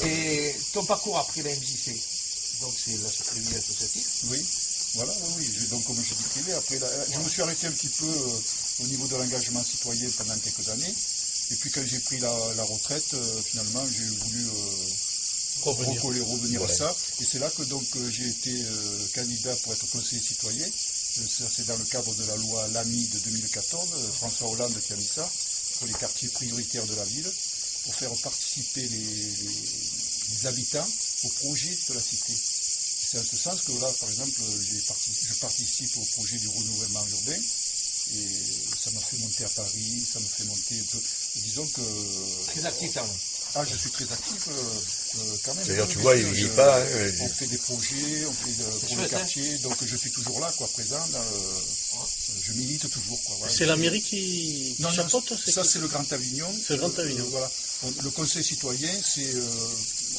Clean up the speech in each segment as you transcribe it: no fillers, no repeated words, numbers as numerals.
Et ton parcours après la MJC, donc c'est l'association associative. Oui, voilà, oui. Donc comme je décrivais, après, je me suis arrêté un petit peu au niveau de l'engagement citoyen pendant quelques années. Et puis quand j'ai pris la retraite, finalement, j'ai voulu revenir à ça. Et c'est là que donc j'ai été candidat pour être conseiller citoyen. Ça, c'est dans le cadre de la loi Lamy de 2014, François Hollande qui a mis ça, pour les quartiers prioritaires de la ville, pour faire participer les habitants au projet de la cité. C'est en ce sens que là, par exemple, je participe au projet du renouvellement urbain, et ça m'a fait monter à Paris, ça m'a fait monter un peu, disons que... Très actif quand même. Ah, je suis très actif quand même. D'ailleurs, tu vois, il vieillit pas. On fait des projets, on fait pour le quartier, donc je suis toujours là, quoi, présent. Je milite toujours, quoi. Voilà. C'est la mairie qui chapeaute. Ça, c'est le Grand Avignon. C'est le Grand Avignon. Voilà. Le conseil citoyen,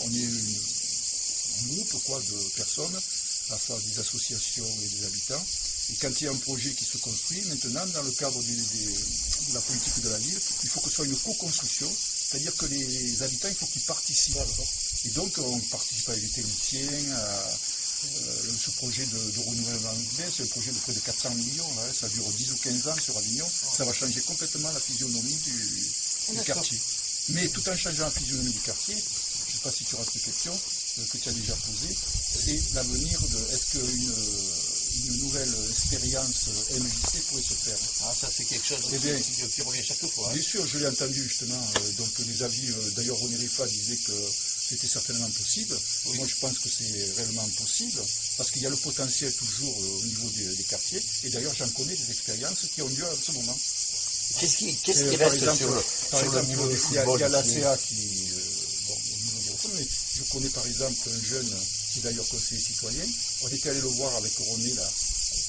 on est un groupe, quoi, de personnes, à la fois des associations et des habitants. Et quand il y a un projet qui se construit, maintenant, dans le cadre de la politique de la ville, il faut que ce soit une co-construction. C'est-à-dire que les habitants, il faut qu'ils participent. Et donc, on participe avec les techniciens à ce projet de renouvellement urbain. C'est un projet de près de 400 millions. Là, ça dure 10 ou 15 ans sur Avignon. Ça va changer complètement la physionomie du quartier. Mais tout en changeant la physionomie du quartier, je ne sais pas si tu auras cette question que tu as déjà posée, c'est l'avenir de... Est-ce qu'une nouvelle expérience MJC pourrait se faire? Ah, ça c'est quelque chose qui revient chaque fois. Bien sûr, je l'ai entendu justement, donc les avis, d'ailleurs René Rifa disait que c'était certainement possible. Oui. Moi je pense que c'est réellement possible, parce qu'il y a le potentiel toujours au niveau des quartiers, et d'ailleurs j'en connais des expériences qui ont lieu en ce moment. Qu'est-ce qui reste sur le niveau du football? Il y a l'ACA qui, au niveau des reformes, mais je connais par exemple un jeune qui est d'ailleurs conseiller citoyen. On était allé le voir avec René là.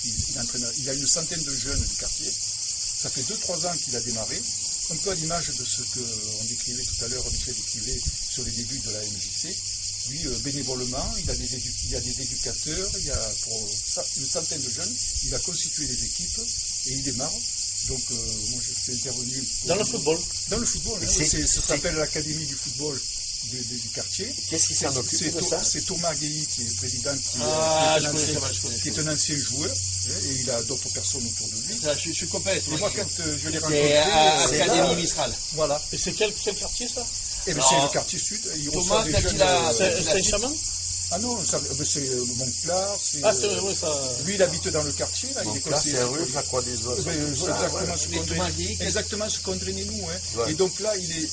Il y a une centaine de jeunes du quartier. Ça fait 2-3 ans qu'il a démarré. Un peu à l'image de ce qu'on décrivait tout à l'heure, Michel décrivait sur les débuts de la MJC. Lui, bénévolement, il y a des éducateurs, il y a pour une centaine de jeunes. Il a constitué des équipes et il démarre. Donc, moi, je suis intervenu. Dans le football. Dans le football. Ça s'appelle l'Académie du football du quartier. Qu'est-ce qui s'en occupe de ça? C'est Thomas Guéhi qui est le président, qui est un ancien joueur, et il a d'autres personnes autour de lui. Ça, je suis complète. Et moi, quand je l'ai rencontré, c'est l'Académie Mistral. Voilà. Et c'est quel quartier ça? Eh bien, c'est le quartier sud. Thomas, Saint-Chamond? Ah non, c'est Montclar. Oui, ça. Lui, il habite dans le quartier. Là, Montclar, c'est rue la Croix des Oies. Exactement ce qu'on drainait nous. Hein. Ouais. Et donc là, il est,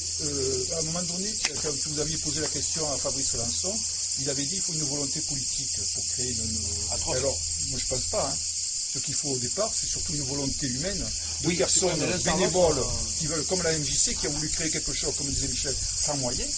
à un moment donné, quand vous aviez posé la question à Fabrice Lançon, il avait dit qu'il faut une volonté politique pour créer une... Alors, moi, je ne pense pas. Hein. Ce qu'il faut au départ, c'est surtout une volonté humaine de personnes bénévoles qui veulent, comme la MJC, qui a voulu créer quelque chose, comme disait Michel, sans moyens.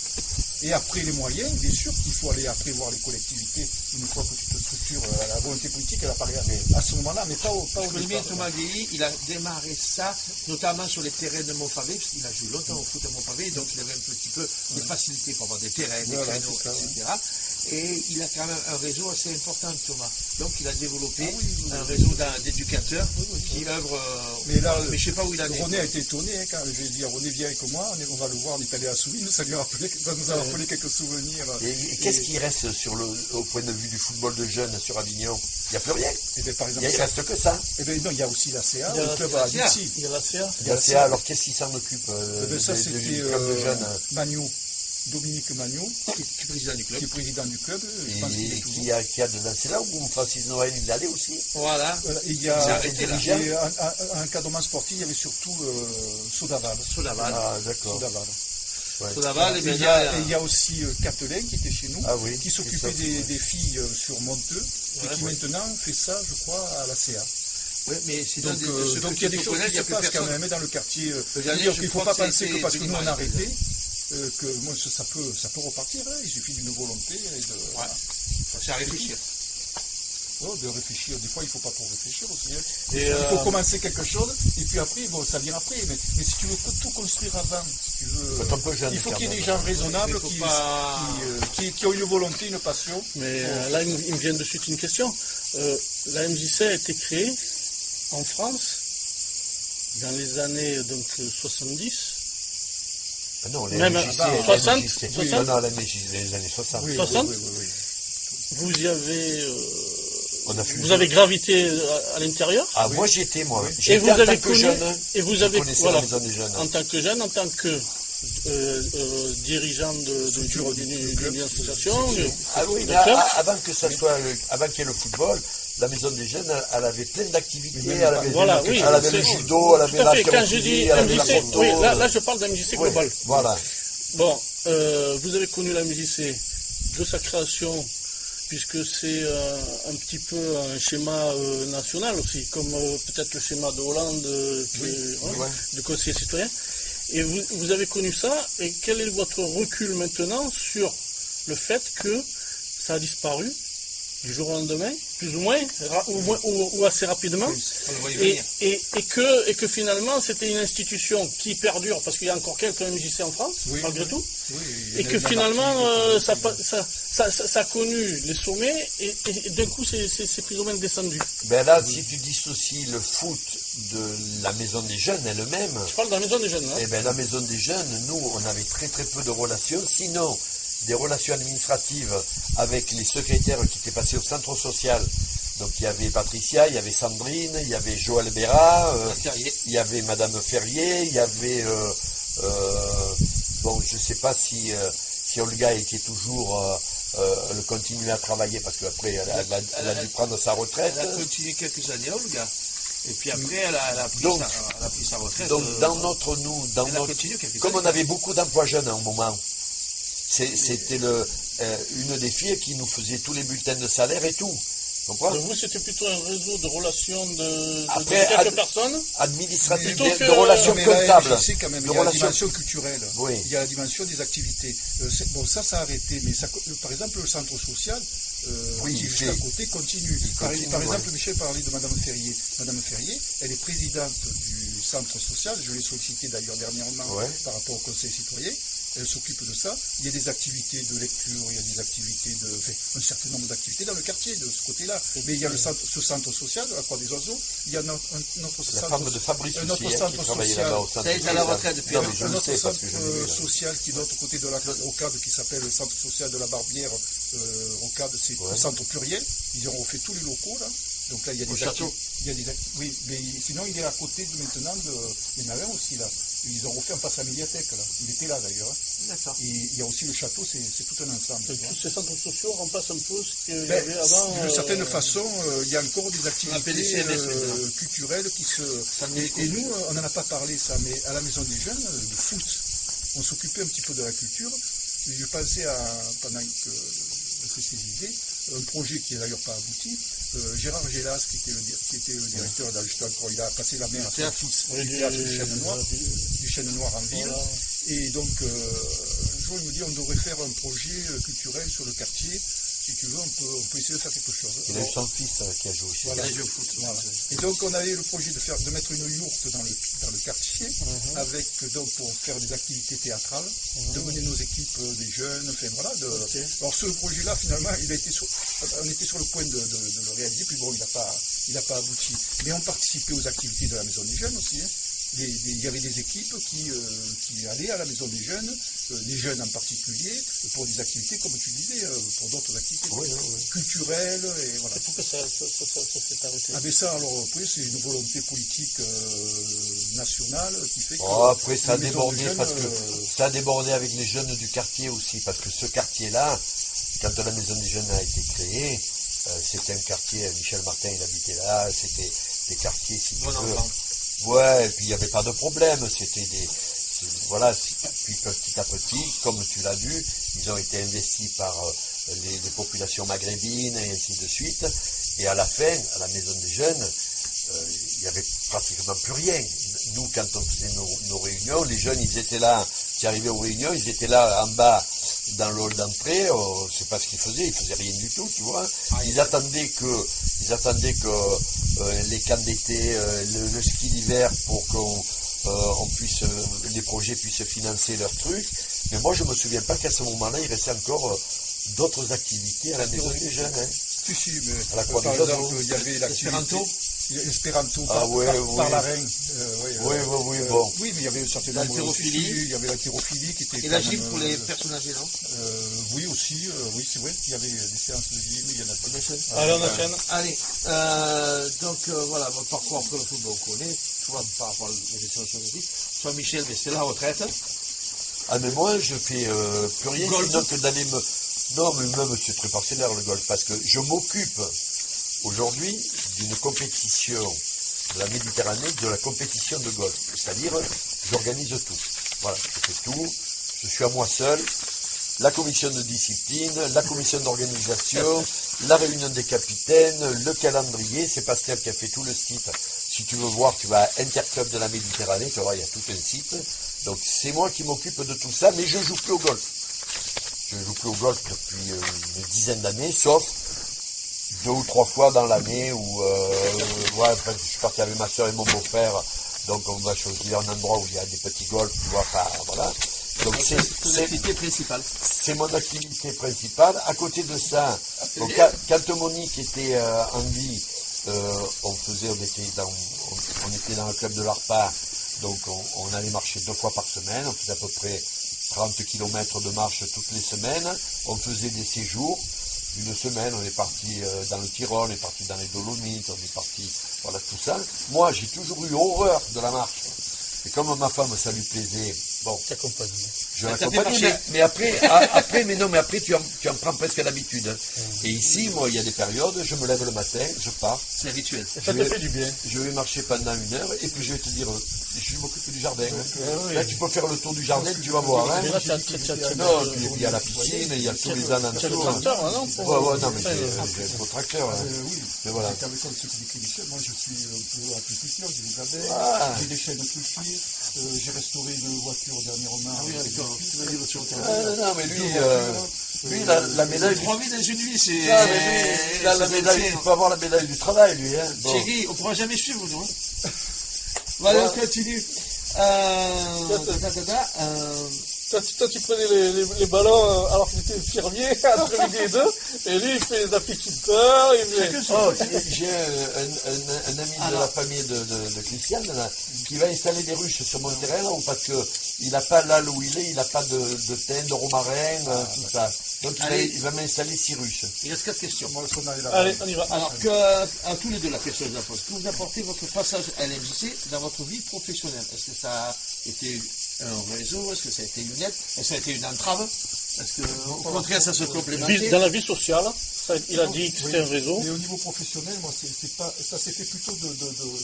Et après les moyens, bien sûr qu'il faut aller après voir les collectivités, une fois que tu te structures, la volonté politique, elle apparaît à ce moment-là, mais pas au départ. Thomas Guéhi, il a démarré ça, notamment sur les terrains de Montpavé, parce qu'il a joué longtemps au foot à Montpavé, donc il avait un petit peu des facilités pour avoir des terrains, des créneaux, etc. Et il a quand même un réseau assez important, Thomas. Donc il a développé un réseau d'éducateurs qui œuvrent. Mais là, je ne sais pas où il a René a été étonné hein, quand j'ai dit à René, viens avec moi, on va le voir, on est allé à Souvines, ça nous a rappelé quelques souvenirs. Et qu'est-ce qui reste au point de vue du football de jeunes sur Avignon? Il n'y a plus rien. Et bien, par exemple, il ne reste que ça. Et bien, non, il y a aussi la CA, le club à Dixie. Il y a la CA. Il y a la CA, alors qu'est-ce qui s'en occupe ça, c'était du club de jeunes? Magno. Dominique Magno, qui est président du club. Qui est président du club. Et qui a dedans. C'est là où Francis Noël il allait aussi. Voilà. Il y a un encadrement sportif, il y avait surtout Sodaval. Ah, d'accord. Sodaval. Ouais. Sodaval, et il y a aussi Catelin qui était chez nous, qui s'occupait des filles sur Monteux, et qui maintenant fait ça, je crois, à la CA. Oui, mais c'est donc il y a des choses qui se passent quand même dans le quartier. Il ne faut pas penser que parce que nous on a arrêté, que moi, ça peut repartir, hein. Il suffit d'une volonté et de... Ouais. C'est à réfléchir. Oh, de réfléchir, des fois il ne faut pas trop réfléchir aussi. Hein. Il faut commencer quelque chose, et puis après, bon, ça vient après. Mais si tu veux tout construire avant, si tu veux, il faut qu'il y ait des gens raisonnables qui ont une volonté, une passion. Mais là, il me vient de suite une question. La MJC a été créée en France dans les années 70. Non, les Même MJC, 60, les MJC. 60? Non, les MJC, les années 60. Oui, 60? oui. Vous y avez, On a vous avez gravité à l'intérieur. Ah, moi j'y étais, moi. Et J'étais vous en avez tant que connu, jeune. Hein. et vous Je avez, connaissais voilà, la maison des jeunes. en tant que jeune, en tant que dirigeant d'une association. Ah oui, mais D'accord. avant que ça soit, avant qu'il y ait le football, la maison des jeunes, elle avait plein d'activités. Mais Elle avait, voilà, oui, elle avait le c'est- judo, elle Tout avait à fait. Quand je l'haltérophilie, dis elle avait la MJC, photo. oui, là je parle d'MJC Oui, global. voilà. Bon, vous avez connu la MJC de sa création, puisque c'est un petit peu un schéma national aussi, comme peut-être le schéma de Hollande, du Conseil citoyen. Et vous avez connu ça, et quel est votre recul maintenant sur le fait que ça a disparu du jour au lendemain, plus ou moins, ou assez rapidement, On le voyait et, venir. et que finalement c'était une institution qui perdure, parce qu'il y a encore quelques MJC en France, Oui, malgré oui. tout, Oui, il y et en a que une finalement partie, ça a connu les sommets, et d'un coup c'est plus ou moins descendu. Ben là, si tu dissocies le foot de la maison des jeunes elle-même, Je parle de la maison des jeunes, hein. eh ben la maison des jeunes, nous, on avait très très peu de relations, sinon des relations administratives avec les secrétaires qui étaient passés au centre social. Donc il y avait Patricia, il y avait Sandrine, il y avait Joël Béra, Ferrier. il y avait Madame Ferrier, il y avait bon, je sais pas si Olga était toujours elle continuait à travailler parce qu'après elle a dû prendre sa retraite. Elle a continué quelques années, Olga. Et puis après, elle a pris, Donc, elle a pris sa retraite. Donc dans elle a continué quelques comme on années. avait beaucoup d'emplois jeunes à un moment, c'était une des filles qui nous faisait tous les bulletins de salaire et tout. Comprends? Donc vous, c'était plutôt un réseau de relations de Après, quelques personnes. Administratif, Plutôt que- de relations mais la comptables. MJC, quand même, De il y a la relations- dimension culturelle, Oui. il y a la dimension des activités. Bon, ça a arrêté, mais par exemple, le centre social, Oui, qui il est juste fait. à côté, continue. Par continue, exemple, ouais. Michel parlait de Madame Ferrier. Madame Ferrier, elle est présidente du centre social, je l'ai sollicité d'ailleurs dernièrement Ouais. par rapport au Conseil citoyen. Elle s'occupe de ça. Il y a des activités de lecture, il y a des activités un certain nombre d'activités dans le quartier de ce côté-là. Mais il y a ce centre social de la Croix des Oiseaux. Il y a notre La centre, femme de Fabrice notre aussi, centre qui travaillait social. là-bas au centre Ça, elle est à la social. retraite depuis Non, un mais je un le autre sais parce centre que je l'ai vu là. social qui est de l'autre côté de la rocade, qui s'appelle le centre social de la Barbière rocade, c'est Ouais. le centre pluriel. Ils ont refait tous les locaux là. Donc là, il y a Au des château. oui, mais sinon il est à côté maintenant il y en avait un aussi là. Ils ont refait en face à la médiathèque là. Il était là d'ailleurs. Hein. D'accord. Et il y a aussi le château, c'est tout un ensemble. Donc, tu vois. tous ces centres sociaux remplacent un peu ce qu'il y Ben, avait avant. d'une certaine façon, il y a encore des appelle les activités CNS maintenant. culturelles qui se. Et nous, on n'en a pas parlé ça, mais à la Maison des Jeunes, de foot, on s'occupait un petit peu de la culture. Et je pensais pendant que je fais ces idées, un projet qui n'a d'ailleurs pas abouti. Gérard Gélas, qui était le directeur, là, juste encore, il a passé la main à son fils Oui, du théâtre du Chêne Noir, du Chêne Noir en ville. Voilà. Et donc, un jour, il me dit, on devrait faire un projet culturel sur le quartier. Si tu veux, on peut essayer de faire quelque chose. Il a eu son fils qui a joué aussi. Voilà. Elle a joué au foot. Voilà. Et donc on avait le projet de mettre une yourte dans le quartier, avec donc pour faire des activités théâtrales, de mener nos équipes des jeunes, enfin voilà. Alors ce projet-là, finalement, on était sur le point de le réaliser, puis bon, il n'a pas abouti. Mais on participait aux activités de la Maison des Jeunes aussi. Hein. Il y avait des équipes qui allaient à la Maison des Jeunes, les jeunes en particulier, pour des activités, comme tu disais, pour d'autres activités culturelles, et voilà. Et pourquoi ça s'est arrêté? Ah mais ça, alors après, c'est une volonté politique nationale qui fait que... Après, ça a les maisons débordé de jeunes, parce que ça a débordé avec les jeunes du quartier aussi, parce que ce quartier-là, quand la maison des jeunes a été créée, c'était un quartier, Michel Martin il habitait là, c'était des quartiers, si tu Bon veux. enfant. Ouais, et puis il n'y avait pas de problème, c'était voilà, puis petit à petit, comme tu l'as vu, ils ont été investis par les populations maghrébines et ainsi de suite, et à la fin, à la maison des jeunes, il n'y avait pratiquement plus rien. Nous, quand on faisait nos réunions, les jeunes, ils étaient là, qui arrivaient aux réunions, ils étaient là en bas, dans le hall d'entrée, c'est pas ce qu'ils faisaient rien du tout, tu vois. Ils attendaient que les camps d'été, le ski d'hiver, pour qu'on les projets puissent financer leurs trucs. Mais moi, je me souviens pas qu'à ce moment-là, il restait encore d'autres activités à la maison des jeunes. Hein. Si, mais À la Croix par des Oiseaux. exemple, il y avait l'activité... Espéranto. Espéranto, Ah, ouais, oui. par la reine. Oui, bon. Oui, mais il y avait un certain nombre L'haltérophilie. il y avait l'haltérophilie qui était. Et la quand gym même, pour les personnes âgées, non? oui, aussi, oui, c'est vrai. Il y avait des séances de gym, il y en a. Allez, on enchaîne. Allez, donc voilà, mon parcours après le football, on connaît, tu vois, par rapport à la gestion soviétique. Toi, Michel, mais c'est la retraite. Ah, mais moi, je fais plus rien Golf. sinon que d'aller me... Non, mais même, c'est très parcellaire, le golf, parce que je m'occupe aujourd'hui d'une compétition de la Méditerranée, de la compétition de golf. C'est-à-dire, j'organise tout. Voilà, je fais tout. Je suis à moi seul. La commission de discipline, la commission d'organisation, la réunion des capitaines, le calendrier. C'est Pascal qui a fait tout le site. Si tu veux voir, tu vas à Interclub de la Méditerranée, tu vois, il y a tout un site. Donc c'est moi qui m'occupe de tout ça, mais je ne joue plus au golf. Je ne joue plus au golf depuis une dizaine d'années, sauf 2 ou 3 fois dans l'année où après, je suis parti avec ma soeur et mon beau-frère, donc on va choisir un endroit où il y a des petits golfs, tu vois, voilà. Donc C'est ton activité principale. c'est mon activité principale. À côté de ça, donc, quand Monique était en vie, on était dans le club de l'ARPA, donc on allait marcher 2 fois par semaine, on faisait à peu près 30 km de marche toutes les semaines, on faisait des séjours d'une semaine, on est parti dans le Tyrol, on est parti dans les Dolomites, on est parti, voilà tout ça. Moi j'ai toujours eu horreur de la marche, et comme ma femme ça lui plaisait, bon, je l'accompagnais, mais après tu en prends presque l'habitude. Hein. Et ici, moi, il y a des périodes, je me lève le matin, je pars. C'est rituel. Ça te fait du bien. Je vais marcher pendant 1 heure, et puis je vais te dire, je m'occupe du jardin. Hein. Là, tu peux faire le tour du jardin, tu vas voir. Hein. Mais là, Non, puis il y a la piscine, il y a tous les tu as le alentours. tracteur, non Non, mais j'ai un gros tracteur. Hein. Oui, Mais voilà. avec comme ce qui décrit Michel, moi je suis un peu apiculteur, j'ai des abeilles, Ah. j'ai des chaînes de culture, j'ai restauré une voiture dernièrement. Ah oui, d'accord. Tu vas dire autre chose. Non, mais lui, la médaille du... 3 vies dans une vie, c'est. Non, mais lui, il a la médaille, il peut avoir la médaille du travail, lui. Hein. Bon. Thierry, on ne pourra jamais suivre, nous. Hein. Voilà, on continue. Toi, tu prenais les ballons alors qu'il était infirmier entre midi et 2, et lui, il fait les apiculteurs. Oh, j'ai un ami de la famille de Christiane là, qui va installer des ruches sur mon terrain là, parce qu'il n'a pas là où il est, il n'a pas de thym, de romarin, tout ça. Donc il va m'installer 6 ruches. Il reste 4 questions. Allez, on y va. Alors, à tous les deux, la question que je la pose, que vous apportez votre passage à l'MJC dans votre vie professionnelle? Est-ce que ça a été un réseau? Est-ce que ça a été une aide? Est-ce que ça a été une entrave? Est-ce que, au contraire, ça se complète? Dans la vie sociale, il a dit que c'était un réseau. Mais au niveau professionnel, moi, ça s'est fait plutôt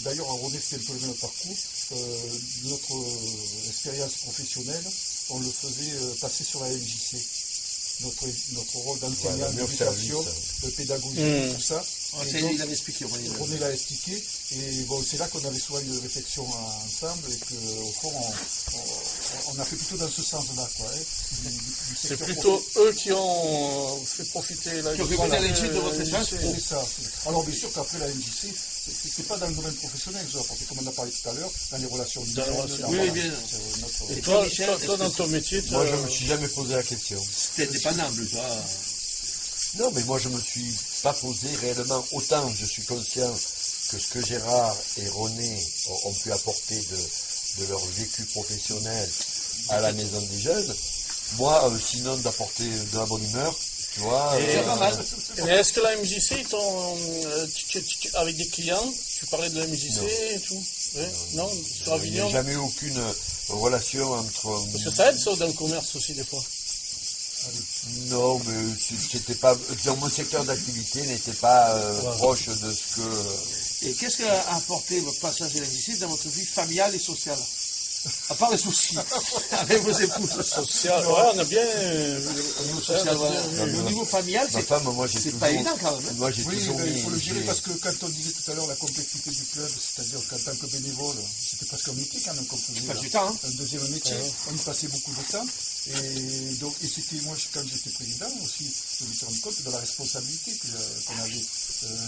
d'ailleurs, René, c'est un peu le même parcours. Notre expérience professionnelle, on le faisait passer sur la MJC. Notre rôle d'enseignant, d'éducation, de pédagogie, tout ça. Et donc, il avait expliqué. René l'a expliqué. Et bon, c'est là qu'on avait souvent une réflexion ensemble et qu'au fond, on a fait plutôt dans ce sens-là. C'est plutôt eux qui ont fait profiter la l'étude de votre expérience. C'est ça. Alors bien sûr qu'après la MJC, c'est pas dans le domaine professionnel que je apporté, comme on a parlé tout à l'heure, dans les relations humaines. Oui, bien. Et toi, dans ton métier, moi, je ne me suis jamais posé la question. C'était dépendable, toi. Non, mais moi, je ne me suis pas posé réellement. Autant je suis conscient que ce que Gérard et René ont pu apporter de leur vécu professionnel à la maison des jeunes, moi, sinon d'apporter de la bonne humeur, tu vois. Mais est-ce que la MJC, avec des clients, tu parlais de la MJC et tout? Non, sur Avignon. Il n'y a jamais eu aucune relation entre. Parce que ça aide ça dans le commerce aussi des fois. Non, mais c'était pas. Dans mon secteur d'activité n'était pas proche de ce que. Et qu'est-ce qu'a apporté votre passage à l'MJC dans votre vie familiale et sociale? À part les soucis avec vos épouses. Social, ouais, on a bien. Au niveau social, voilà. Au niveau familial, ma femme, moi, j'ai c'est toujours, pas évident quand même. Moi, j'ai toujours il mis. faut le gérer parce que quand on disait tout à l'heure la complexité du club, c'est-à-dire qu'en tant que bénévole, c'était presque un métier quand même qu'on faisait. Pas du temps, hein. Un deuxième métier. On y passait beaucoup de temps. Et c'était moi, quand j'étais président aussi, je me suis rendu compte de la responsabilité qu'on avait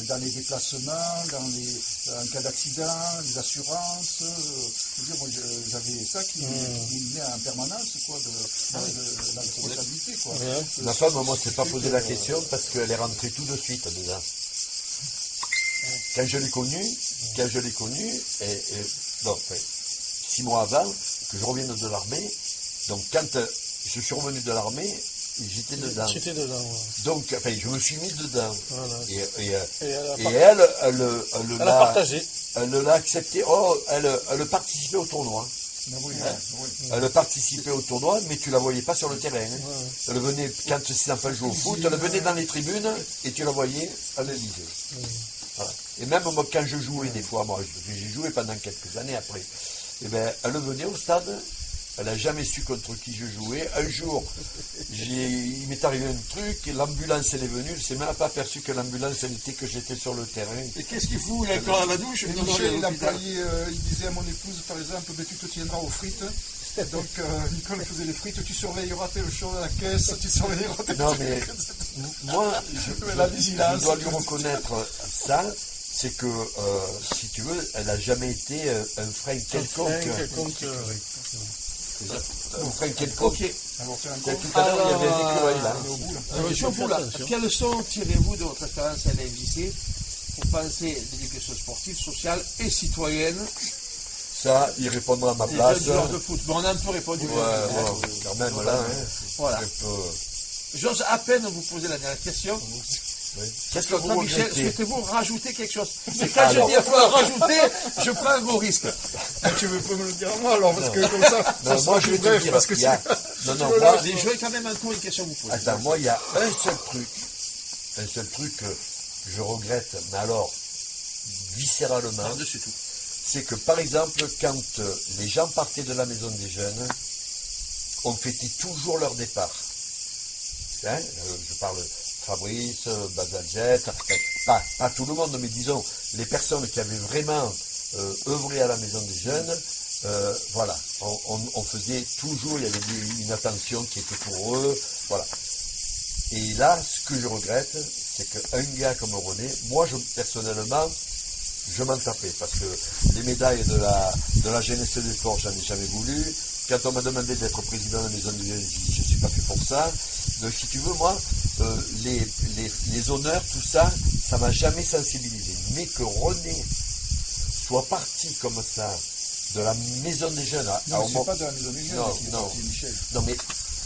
dans les déplacements, en cas d'accident, les assurances. Je veux dire, moi, j'avais ça qui me venait en permanence, quoi, de la responsabilité, quoi. Ma femme, moi, ne s'est pas posé la question parce qu'elle est rentrée tout de suite déjà. Quand je l'ai connue, quand je l'ai connu, bon, enfin, 6 mois avant que je revienne de l'armée, donc quand je suis revenu de l'armée, j'étais dedans. J'étais dedans, ouais. Donc, enfin, je me suis mis dedans. Voilà. Et elle Elle a partagé. Elle l'a accepté. Oh, elle participait au tournoi. Oui, oui. Elle participait au tournoi, mais tu la voyais pas sur le terrain. Hein. Ouais. Elle venait, quand ses enfants jouaient au foot, elle venait dans les tribunes et tu la voyais à l'Élysée. Voilà. Et même moi, quand je jouais des fois, moi, j'ai joué pendant quelques années après, et ben, elle venait au stade, elle n'a jamais su contre qui je jouais. Un jour, il m'est arrivé un truc, et l'ambulance elle est venue, je ne s'est même pas aperçu que l'ambulance elle était que j'étais sur le terrain. Et qu'est-ce qu'il fout? Il est encore à la douche? Et Michel, il disait à mon épouse, par exemple, ben, tu te tiendras aux frites. Donc, Nicole faisait les frites, tu surveilleras tes choses à la caisse, tu surveilleras tes Non, mais moi, la je vigilance. dois lui reconnaître ça, c'est que, si tu veux, elle n'a jamais été un frein quelconque. Un frein quelconque. Ok. Tout à l'heure, il y avait un écureuil là. Question pour là. Quelles leçons tirez-vous de votre expérience à l'AMJC pour penser l'éducation sportive, sociale et citoyenne? Ça, il répondra à ma Des place. jeunes joueurs de foot. Bon, on a un peu répondu. Quand même, là, hein, Voilà. c'est un peu- J'ose à peine vous poser la dernière question. oui. Qu'est-ce que vous Michel, regrettez? souhaitez-vous rajouter quelque chose? C'est quand je dis il faut rajouter, je prends un gros risque. Tu veux pas me le dire à moi alors, parce que comme ça, Non, ça moi sera je plus vais te bref, dire, parce que il y a... c'est... Non, non, tu moi, Je vais quand même encore une question vous poser. attends, moi il y a un seul truc que je regrette, mais alors, viscéralement, Par-dessus tout. c'est que par exemple, quand les gens partaient de la maison des jeunes, on fêtait toujours leur départ. Hein, je parle Fabrice, Bazalgette, pas tout le monde, mais disons, les personnes qui avaient vraiment œuvré à la maison des jeunes, voilà, on faisait toujours, il y avait une attention qui était pour eux, voilà. Et là, ce que je regrette, c'est qu'un gars comme René, moi, personnellement, je m'en tapais, parce que les médailles de la jeunesse et des sports, j'en ai jamais voulu. Quand on m'a demandé d'être président de la maison de jeunes, j'ai dit, je ne suis pas fait pour ça. Donc, si tu veux, moi, les honneurs, tout ça, ça m'a jamais sensibilisé. Mais que René soit parti comme ça, de la maison des jeunes, Non, c'est pas de la maison des jeunes, Non, c'est non. parti, Michel. non mais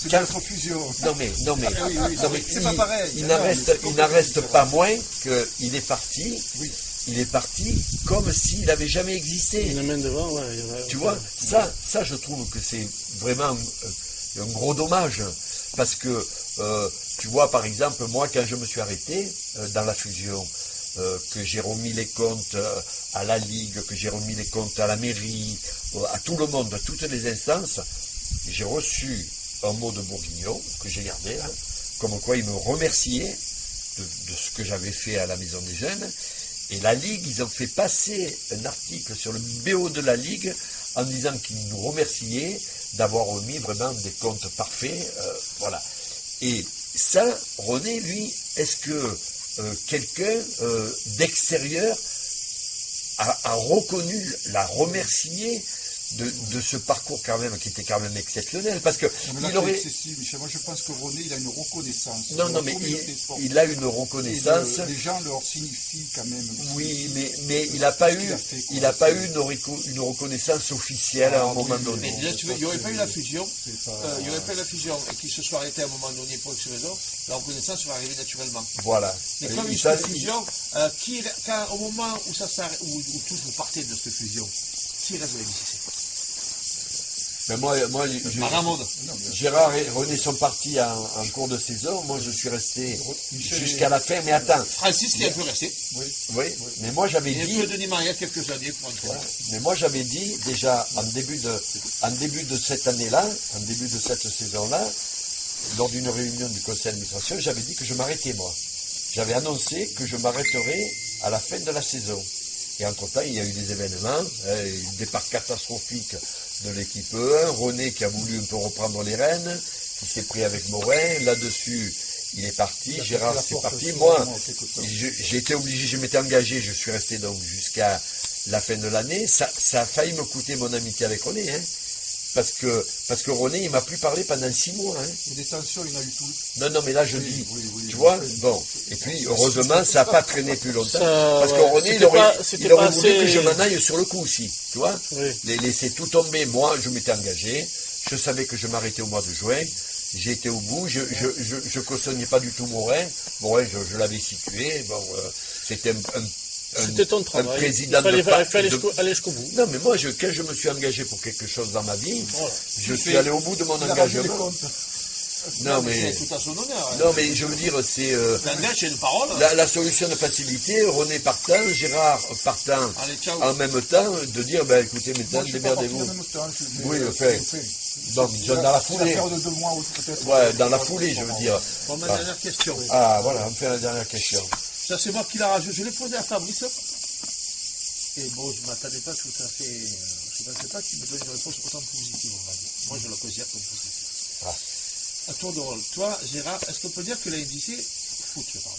C'est de notre fusion. non mais oui, non, mais c'est pas pareil. il Non, n'en mais reste, c'est il n'en reste complètement pas moins qu'il est parti. Oui. Il est parti comme s'il n'avait jamais existé. Une main devant, ouais. Tu vois, ça je trouve que c'est vraiment un gros dommage. Parce que, tu vois, par exemple, moi, quand je me suis arrêté dans la fusion, que j'ai remis les comptes à la Ligue, que j'ai remis les comptes à la mairie, à tout le monde, à toutes les instances, j'ai reçu un mot de Bourguignon, que j'ai gardé là, comme quoi il me remerciait de ce que j'avais fait à la Maison des Jeunes. Et la Ligue, ils ont fait passer un article sur le BO de la Ligue en disant qu'ils nous remerciaient d'avoir remis vraiment des comptes parfaits. Voilà. Et ça, René, lui, est-ce que quelqu'un d'extérieur a reconnu, l'a remercié de ce parcours quand même, qui était quand même exceptionnel, parce que Non, mais là, il aurait... c'est excessif, Michel. Moi, je pense que René, il a une reconnaissance. Non, non, mais il a une reconnaissance. Les gens leur signifient quand même. Oui, mais il n'a pas eu, il a fait, une reconnaissance officielle à un moment donné. Mais là, il n'y aurait pas eu la fusion, il n'y aurait pas eu la fusion et qu'il se soit arrêté à un moment donné pour X raison, la reconnaissance serait arrivée naturellement. Voilà. Mais comme Et il y ça, a une fusion, au moment où ça s'arrête, où tous vous partez de cette fusion, qui reste de la BCC? mais moi, Maramonde. Gérard et René sont partis en cours de saison. Moi, je suis resté jusqu'à la fin. Mais attends. Francis qui est un peu resté. Oui. Mais moi, j'avais Et un dit. peu Denis Maria quelques années pour entrer. Mais moi, j'avais dit déjà en début de cette année-là, en début de cette saison-là, lors d'une réunion du conseil d'administration, j'avais dit que je m'arrêtais moi. J'avais annoncé que je m'arrêterais à la fin de la saison. Et entre-temps, il y a eu des événements, un départ catastrophique de l'équipe E1, René qui a voulu un peu reprendre les rênes, qui s'est pris avec Morin, là-dessus, il est parti, Gérard c'est parti. Moi, j'ai été obligé, je m'étais engagé, je suis resté donc jusqu'à la fin de l'année. Ça a failli me coûter mon amitié avec René, hein. parce que René, il m'a plus parlé pendant 6 mois. Hein. Et des tensions, il y en a eu tout. Non, mais là je Oui, dis, oui, tu vois, bon. Et puis heureusement, ça n'a pas traîné plus longtemps. Parce que René, il aurait voulu que je m'en aille sur le coup aussi, tu vois. Oui. Les laisser tout tomber. Moi, je m'étais engagé, je savais que je m'arrêtais au mois de juin. J'ai été au bout, je cautionnais pas du tout Morin. Morin, je l'avais situé. Bon, c'était c'était ton travail. Un président il fallait aller jusqu'au bout. Non, mais moi, quand je me suis engagé pour quelque chose dans ma vie, voilà. Je suis allé au bout de mon engagement. Non, mais c'est tout à son honneur. Hein. Non, mais je veux dire, c'est L'engagement, c'est une parole. La solution de facilité, René partant, Gérard partant, allez, ciao. En même temps, de dire, ben écoutez, maintenant, démerdez-vous. Oui, enfin. Bon, dans la foulée. De 2 mois, peut-être. Ouais, dans la foulée, je veux dire. Pour ma dernière question. Ah, voilà, on me fait la dernière question. Ça, c'est moi qui l'a rajouté. Je l'ai posé à Fabrice. Et bon, je ne m'attendais pas tout à fait. Je ne pensais pas qu'il me donne une réponse autant positive, on va dire. Moi, je la considère comme positive. Ah. À tour de rôle. Toi, Gérard, est-ce qu'on peut dire que la MJC foot, je parle.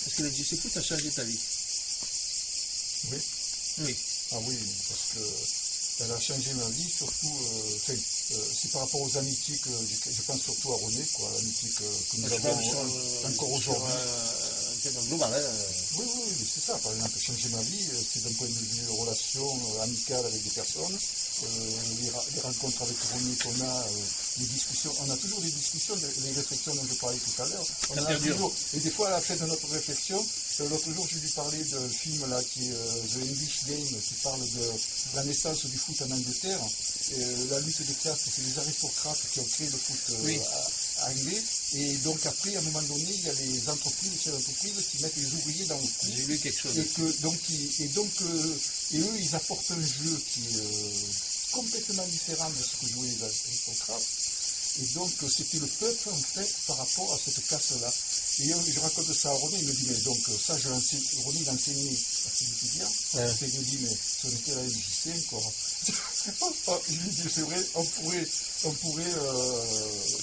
Est-ce que la MJC foot a changé ta vie? Oui. Oui. Ah oui, parce que elle a changé ma vie, surtout, c'est par rapport aux amitiés que je pense surtout à René, quoi, l'amitié que nous avons encore aujourd'hui. Un thème global, hein. Oui, c'est ça, par exemple, changer ma vie, c'est d'un point de vue relation amicale avec des personnes, les rencontres avec René qu'on a, les discussions, on a toujours des discussions, les réflexions dont je parlais tout à l'heure, on a toujours, et des fois à la fin de notre réflexion, l'autre jour je lui parlais d'un film là qui est The English Game, qui parle de la naissance du foot en Angleterre, la lutte des classes, c'est les aristocrates qui ont créé le foot anglais, et donc après à un moment donné il y a les entreprises, les chefs d'entreprise qui mettent les ouvriers dans le coup. J'ai lu quelque chose. Et eux ils apportent un jeu qui est complètement différent de ce que jouaient les aristocrates. Et donc c'était le peuple en fait par rapport à cette classe-là. Et je raconte ça à René, il me dit, mais donc ça, René il enseignait à ses étudiants, et il me dit, mais si on était à la MJC encore, je lui dis, c'est vrai, on pourrait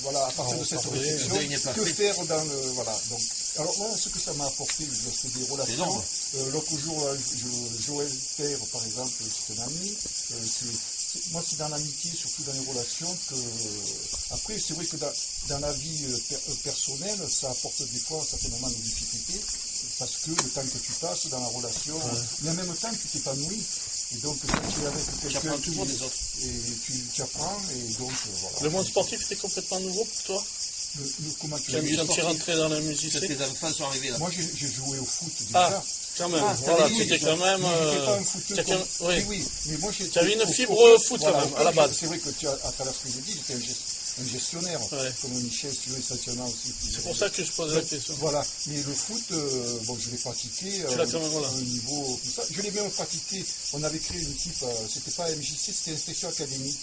voilà, à partir de cette réflexion, que faire dans le, voilà, donc, alors moi, ce que ça m'a apporté, c'est des relations, l'autre jour, Joël Père, par exemple, c'est un ami, moi, c'est dans l'amitié, surtout dans les relations, que... Après, c'est vrai que dans la vie personnelle, ça apporte des fois un certain moment de difficultés, parce que le temps que tu passes dans la relation, mais en même temps, tu t'épanouis. Et donc, quand tu es avec quelqu'un... Tu apprends toujours des autres. Et tu apprends, et donc, voilà. Le monde sportif était complètement nouveau pour toi? Comment tu as senti rentrer dans la MJC? Tes enfants sont arrivés là. Moi, j'ai joué au foot déjà. Ah, quand même. Voilà, c'était quand même... pas un footeux oui, mais moi, tu avais une fibre foot quand même, à la base. C'est vrai que à travers ce que j'ai dit, j'étais un gestionnaire, comme Michel, si tu veux, Saint-Tiana aussi. C'est pour ça que je pose la question. Voilà, mais le foot, bon, je l'ai pratiqué à un niveau comme ça. Je l'ai même pratiqué, on avait créé une équipe, c'était pas MJC, c'était inspection académique.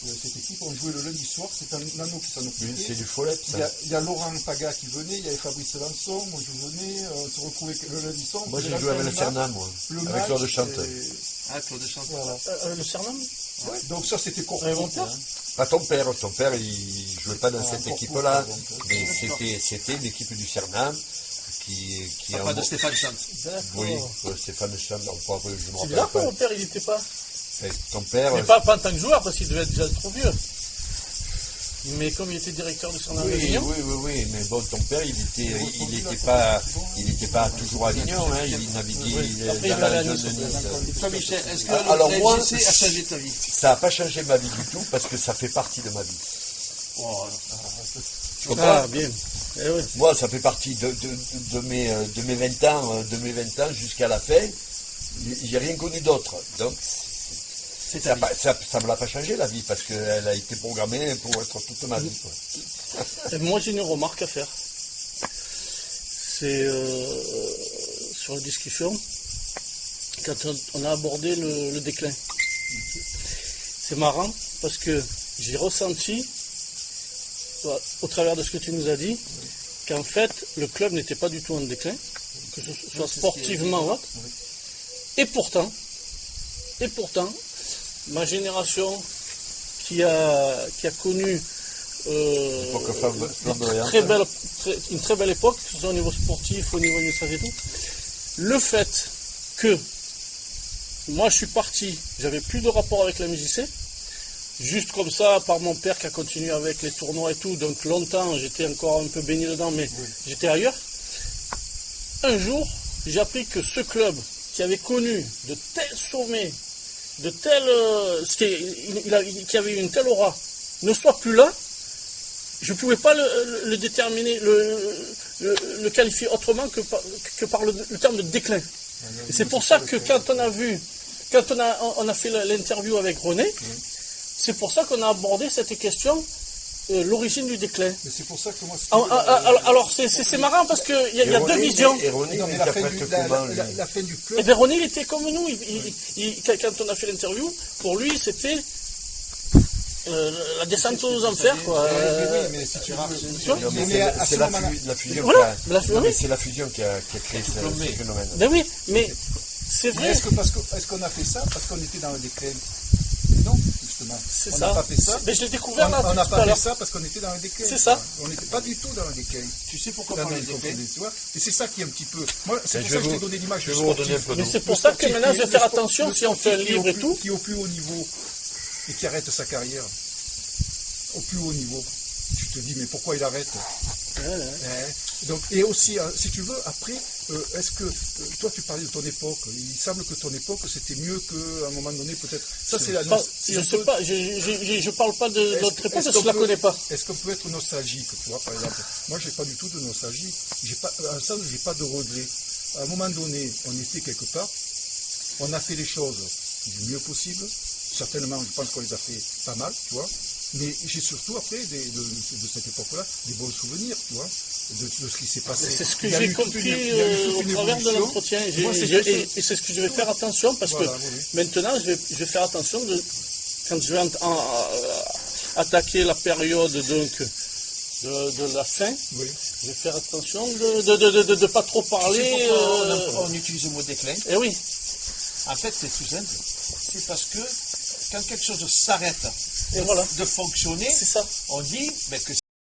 Cette équipe, on jouait le lundi soir, c'est un nano qui s'en occupait. C'est du follet, ça. Il y a Laurent Paga qui venait, il y avait Fabrice Lançon, moi je venais, on se retrouvait le lundi soir. Moi j'ai joué avec le Cernam, moi, avec Claude Chante. Ah, Claude Chante. Voilà. Le Cernam? Ouais. Donc ça c'était court. Pas ton père, il jouait pas dans cette équipe-là, mais c'était l'équipe du Cernam qui Papa de Stéphane Chante. Oui, Stéphane Chante, je me c'est bizarre que mon père il n'était pas. Ton père. Mais pas en tant que joueur, parce qu'il devait être déjà trop vieux. Mais comme il était directeur du Cernam d'Avignon. Oui, mais bon, ton père, il n'était pas toujours à Avignon, hein, il naviguait dans la zone de Nice. Toi, Michel, est-ce que la MJC a changé ta vie? Ça n'a pas changé ma vie du tout, parce que ça fait partie de ma vie. Bien. Eh oui. Moi, ça fait partie de mes 20 ans jusqu'à la fin. J'ai rien connu d'autre. Donc, ça ne me l'a pas changé la vie, parce qu'elle a été programmée pour être toute ma vie. Et moi, j'ai une remarque à faire. C'est sur la discussion, quand on a abordé le déclin. C'est marrant, parce que j'ai ressenti, au travers de ce que tu nous as dit, qu'en fait, le club n'était pas du tout en déclin, que ce soit sportivement ou autre. Et pourtant, ma génération qui a connu une très belle époque, que ce soit au niveau sportif, au niveau administratif et tout, le fait que moi je suis parti, j'avais plus de rapport avec la MJC, juste comme ça par mon père qui a continué avec les tournois et tout. Donc longtemps, j'étais encore un peu baigné dedans, mais j'étais ailleurs. Un jour, j'ai appris que ce club qui avait connu de tels sommets, de tels, qui avait une telle aura, ne soit plus là. Je ne pouvais pas le déterminer, le qualifier autrement que par le terme de déclin. Et c'est pour ça que quand on a fait l'interview avec René, c'est pour ça qu'on a abordé cette question, l'origine du déclin. Mais c'est pour ça que moi... Alors c'est marrant parce qu'il y a deux visions. Et René, Non, il mais la fin interprète comment, lui la fin du club... Et bien René, il était comme nous. Quand on a fait l'interview, pour lui, c'était la descente aux enfers, quoi. Oui, mais si tu veux... C'est la fusion Voilà, c'est la fusion qui a créé ce phénomène. Ben oui, mais c'est Mais vrai. est-ce qu'on a fait ça parce qu'on était dans le déclin? Non, justement. C'est On ça. n'a pas fait ça. Mais je l'ai découvert là On n'a tout à pas fait l'heure. ça parce qu'on était dans le déclin. C'est ça. On n'était pas du tout dans le déclin. Tu sais pourquoi Dans parler le de déclin? déclin, tu vois. Et c'est ça qui est un petit peu... Moi, c'est pour Je ça que je vais t'ai donné l'image je du vais vous redonner un sportif. peu Mais d'eau. c'est pour ça que sportif maintenant je vais faire le sport- attention le si on fait un sportif qui est livre et tout. Qui est au plus haut niveau et qui arrête sa carrière. Au plus haut niveau. Tu te dis, mais pourquoi il arrête? Donc, et aussi, si tu veux, après, est-ce que toi tu parlais de ton époque, il semble que ton époque c'était mieux qu'à un moment donné peut-être. Ça c'est la. Je sais pas, je parle pas de notre époque parce que je la connais pas. Est-ce qu'on peut être nostalgique, tu vois, par exemple? Moi j'ai pas du tout de nostalgie, j'ai pas de regret. À un moment donné, on était quelque part, on a fait les choses du mieux possible. Certainement, je pense qu'on les a fait pas mal, tu vois. Mais j'ai surtout, après, de cette époque-là, des bons souvenirs, tu vois, de ce qui s'est passé. C'est ce que Il y a j'ai eu toute compris il y a eu toute au une travers de évolution. l'entretien. Moi, c'est Et c'est ce que je vais faire attention parce Voilà, que oui. maintenant, je vais faire attention quand je vais attaquer la période donc de la fin. Oui. Je vais faire attention de ne pas trop parler. C'est pourquoi on utilise le mot déclin. Eh oui, En fait, c'est tout simple. C'est parce que quand quelque chose s'arrête et voilà, de fonctionner, c'est ça. on dit que